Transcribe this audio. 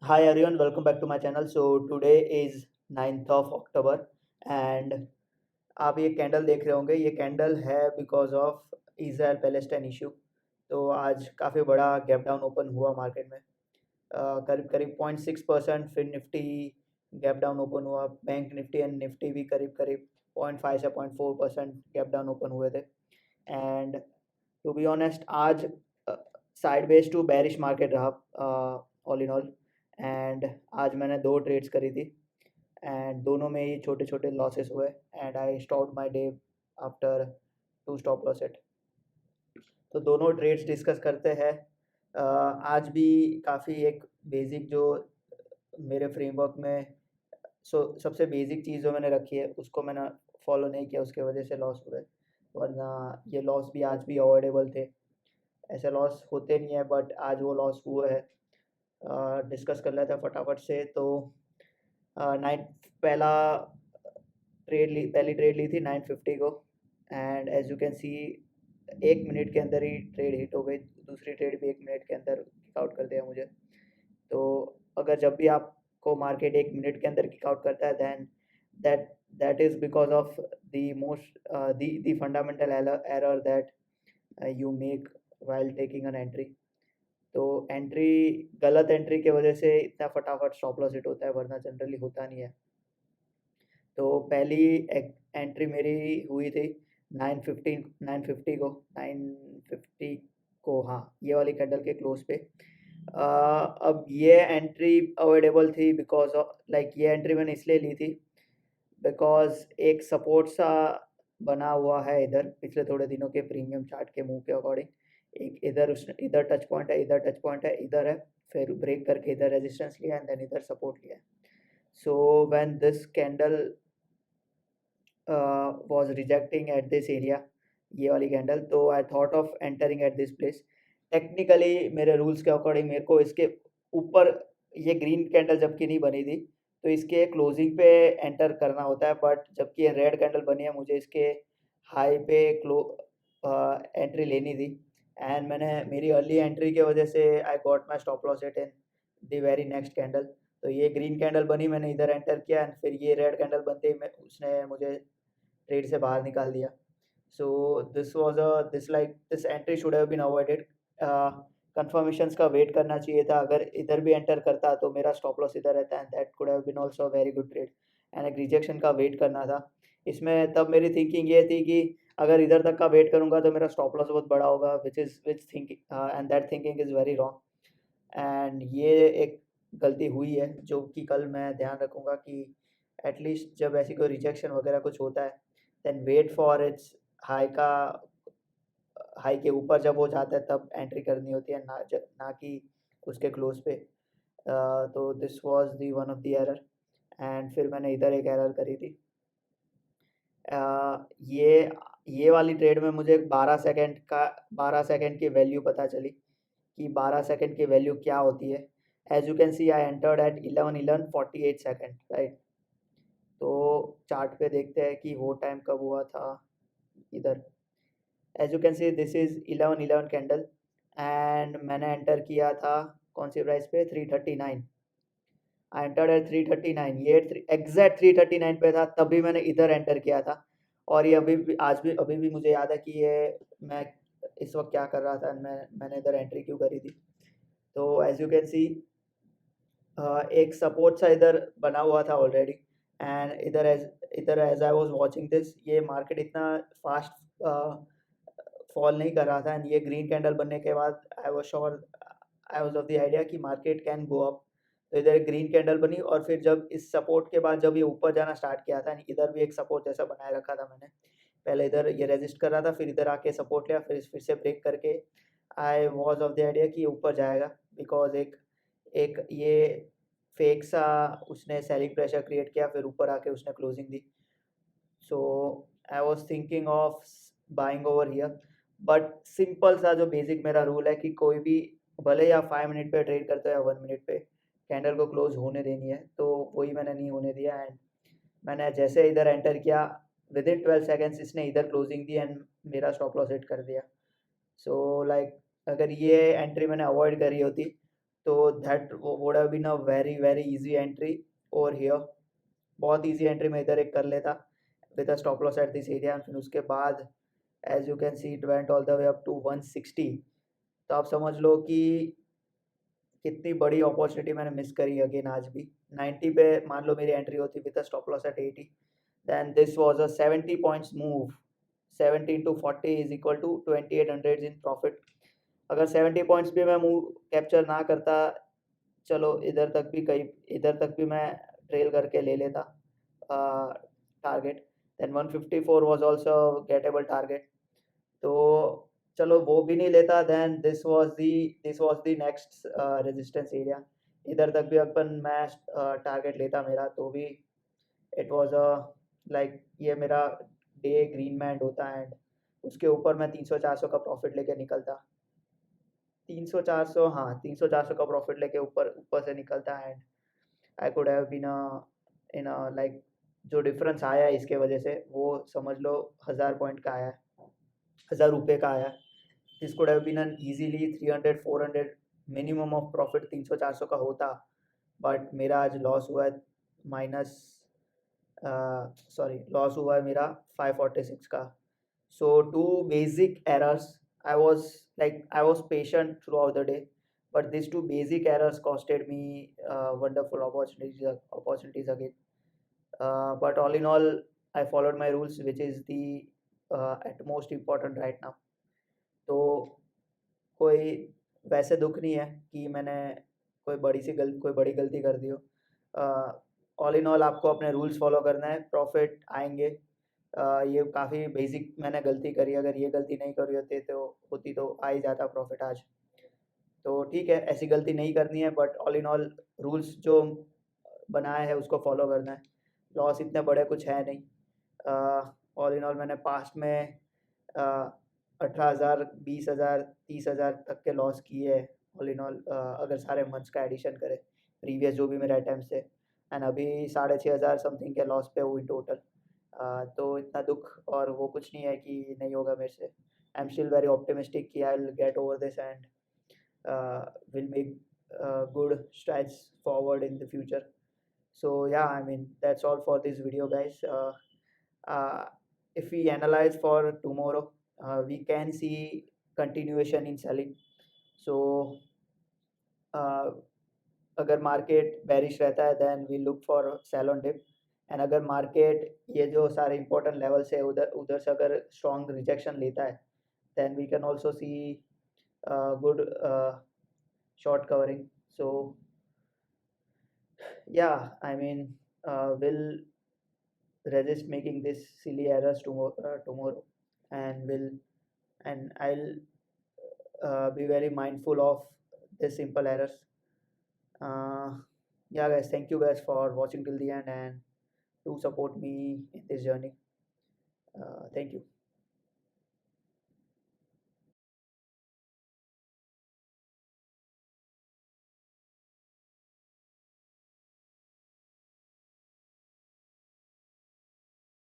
Hi everyone, welcome back to my channel. So today is 9th of October and आप ये candle देख रहे होंगे। ये कैंडल है because of Israel Palestine issue. तो आज काफ़ी बड़ा गैप डाउन ओपन हुआ मार्केट में। करीब करीब 0.6%। फिर निफ्टी गैप डाउन ओपन हुआ। बैंक निफ्टी एंड निफ्टी भी करीब करीब 0.5 से 0.4% गैप डाउन ओपन हुए थे। एंड टू बी ऑनेस्ट आज साइडवेज टू बेरिश मार्केट रहा ऑल इन ऑल। एंड आज मैंने 2 ट्रेड्स करी थी एंड दोनों में ही छोटे छोटे लॉसेस हुए and I stopped my day after 2 stop loss hit. तो दोनों ट्रेड्स डिस्कस करते हैं। आज भी काफ़ी एक बेसिक जो मेरे फ्रेमवर्क में सबसे बेसिक चीज़ जो मैंने रखी है उसको मैंने फॉलो नहीं किया, उसके वजह से लॉस हुए। वरना ये लॉस भी आज भी अवॉइडेबल थे। ऐसे लॉस होते नहीं है बट आज वो लॉस हुए हैं। डिस्कस कर लेते हैं फटाफट से। तो नाइट पहला पहली ट्रेड ली थी 950 को and as you can see 1 minute के अंदर ही ट्रेड हिट हो गई। दूसरी ट्रेड भी 1 मिनट के अंदर किक आउट कर दिया मुझे। तो अगर जब भी आपको मार्केट 1 मिनट के अंदर किक आउट करता है then that that is because of the most the fundamental error that you make while taking an entry. तो एंट्री गलत एंट्री की वजह से इतना फटाफट स्टॉप लॉस हिट होता है, वरना जनरली होता नहीं है। तो पहली एंट्री मेरी हुई थी 950 को 950 को, हाँ ये वाली कैंडल के क्लोज पे। अब ये एंट्री अवॉइडेबल थी बिकॉज ऑफ ये एंट्री मैंने इसलिए ली थी बिकॉज एक सपोर्ट सा बना हुआ है इधर पिछले थोड़े दिनों के प्रीमियम चार्ट के मूव के अकॉर्डिंग। एक इधर उसने इधर टच पॉइंट है, इधर टच पॉइंट है, इधर है, फिर ब्रेक करके इधर रेजिस्टेंस लिया एंड देन इधर सपोर्ट लिया। So when this candle was rejecting at this area, ये वाली कैंडल, तो I thought of entering at this place. Technically मेरे रूल्स के अकॉर्डिंग मेरे को इसके ऊपर ये ग्रीन कैंडल जबकि नहीं बनी थी तो इसके क्लोजिंग पे एंटर करना होता है, बट जबकि ये रेड कैंडल बनी है मुझे इसके हाई पे एंट्री लेनी थी। एंड मैंने मेरी अर्ली एंट्री की वजह से I got my stop loss hit in the very next candle. तो ये ग्रीन कैंडल बनी, मैंने इधर एंटर किया एंड फिर ये रेड कैंडल बनते ही मैं उसने मुझे ट्रेड से बाहर निकाल दिया। So this was this entry should have been avoided. Confirmations का वेट करना चाहिए था। अगर इधर भी एंटर करता तो मेरा स्टॉप लॉस इधर रहता and that could have been also very good trade. And एक रिजेक्शन का वेट करना था इसमें। तब मेरी थिंकिंग ये थी कि अगर इधर तक का वेट करूंगा तो मेरा स्टॉप लॉस बहुत बड़ा होगा, which thinking and that thinking is very wrong. And ये एक गलती हुई है जो कि कल मैं ध्यान रखूँगा कि एटलीस्ट जब ऐसी कोई रिजेक्शन वगैरह कुछ होता है then wait for its high का हाई के ऊपर जब वो जाता है तब एंट्री करनी होती है, ना कि उसके क्लोज पे। तो this was the one of the error. And फिर मैंने इधर एक एरर करी थी। ये वाली ट्रेड में मुझे 12 सेकंड की वैल्यू पता चली कि 12 सेकंड की वैल्यू क्या होती है। As you can see I entered at 11:48 second, right. तो चार्ट पे देखते हैं कि वो टाइम कब हुआ था। इधर as you can see this is 11:11 candle and मैंने एंटर किया था कौन सी प्राइस पे, 339। I entered at 339। ये एग्जैक्ट 339 पे था, तभी मैंने इधर एंटर किया था। और ये अभी भी मुझे याद है कि ये मैं इस वक्त क्या कर रहा था। मैंने इधर एंट्री क्यों करी थी। तो एज यू कैन सी एक सपोर्ट सा इधर बना हुआ था ऑलरेडी। एंड इधर as I was watching this, ये मार्केट इतना फास्ट फॉल नहीं कर रहा था एंड ये ग्रीन कैंडल बनने के बाद I was of the idea कि मार्केट कैन गो अप। तो इधर एक ग्रीन कैंडल बनी और फिर जब इस सपोर्ट के बाद जब ये ऊपर जाना स्टार्ट किया था, इधर भी एक सपोर्ट जैसा बनाए रखा था मैंने। पहले इधर ये रेजिस्ट कर रहा था, फिर इधर आके सपोर्ट लिया, फिर से ब्रेक करके I was of the idea कि ये ऊपर जाएगा बिकॉज एक एक ये फेक सा उसने सेलिंग प्रेशर क्रिएट किया, फिर ऊपर आके उसने closing the. So I was thinking of buying over here. But simple सा जो बेसिक मेरा रूल है कि कोई भी भले या 5 मिनट पे ट्रेड करते हो या 1 मिनट पे, कैंडल को क्लोज होने देनी है। तो वही मैंने नहीं होने दिया एंड मैंने जैसे इधर एंटर किया विद इन 12 सेकेंड्स इसने इधर क्लोजिंग दी एंड मेरा स्टॉप लॉस हिट कर दिया। सो अगर ये एंट्री मैंने अवॉइड करी होती तो that would have been a very very easy entry over here. बहुत इजी एंट्री मैं इधर एक कर लेता with a stop loss at this area. फिर उसके बाद as you can see it went all the way up to 160। तो आप समझ लो कि कितनी बड़ी अपॉर्चुनिटी मैंने मिस करी अगेन आज भी। 90 पे मान लो मेरी एंट्री होती with a stop loss at 80, then this was a 70 points move. 70 into 40 is equal to 2800 in profit. अगर 70 पॉइंट्स भी मैं मूव कैप्चर ना करता, चलो इधर तक भी मैं ट्रेल करके ले लेता target. Then 154 was also gettable target. तो चलो वो भी नहीं लेता, then this was the next resistance area. इधर तक भी अपन मैं टारगेट लेता मेरा, तो भी इट वाज अ लाइक ये मेरा डे ग्रीन में एंड होता है। एंड उसके ऊपर मैं 300-400 का प्रॉफिट लेके निकलता। 300-400, हाँ 300-400 का प्रॉफिट लेके ऊपर ऊपर से निकलता है। And I could have been in like जो डिफरेंस आया है इसके वजह से वो समझ लो 1000 पॉइंट का आया है, 1000 रुपये का आया। This could have been an easily 300-400 minimum of profit 300-400 का होता। बट मेरा आज लॉस हुआ है माइनस लॉस हुआ है मेरा 546 का। So two basic errors. I was patient throughout the day, but these two basic errors costed me wonderful opportunities again. But all in all, I followed my rules, which is the at most important right now. तो कोई वैसे दुख नहीं है कि मैंने कोई बड़ी गलती कर दी हो। ऑल इन ऑल आपको अपने रूल्स फॉलो करना है, प्रॉफिट आएंगे। ये काफ़ी बेसिक मैंने गलती करी, अगर ये गलती नहीं करी होती तो आ ही जाता प्रॉफिट आज। तो ठीक है, ऐसी गलती नहीं करनी है, but all in all rules जो बनाया है उसको फॉलो करना है। लॉस इतने बड़े कुछ है नहीं। ऑल इन ऑल मैंने पास्ट में 18,000, 20,000, 30,000 तक के लॉस किए हैं ऑल इन ऑल, अगर सारे मंथ्स का एडिशन करें प्रीवियस जो भी मेरे अटैम्प्ट थे। एंड अभी 6,500 समथिंग के लॉस पे हुई टोटल। तो इतना दुख और वो कुछ नहीं है कि नहीं होगा मेरे से। I am still very optimistic कि I will get over this and will make good strides forward in the future. So yeah, I mean that's all for this video, guys. Uh, if we analyze for tomorrow, we can see continuation in selling. So uh, अगर market bearish रहता है then we look for sell on dip. And अगर market ये जो सारे important levels है उधर उधर से अगर स्ट्रॉन्ग रिजेक्शन लेता है then we can also see good short covering. So yeah, I mean we'll resist making this silly errors tomorrow, and I'll be very mindful of these simple errors. Yeah guys, thank you guys for watching till the end and to support me in this journey. Thank you.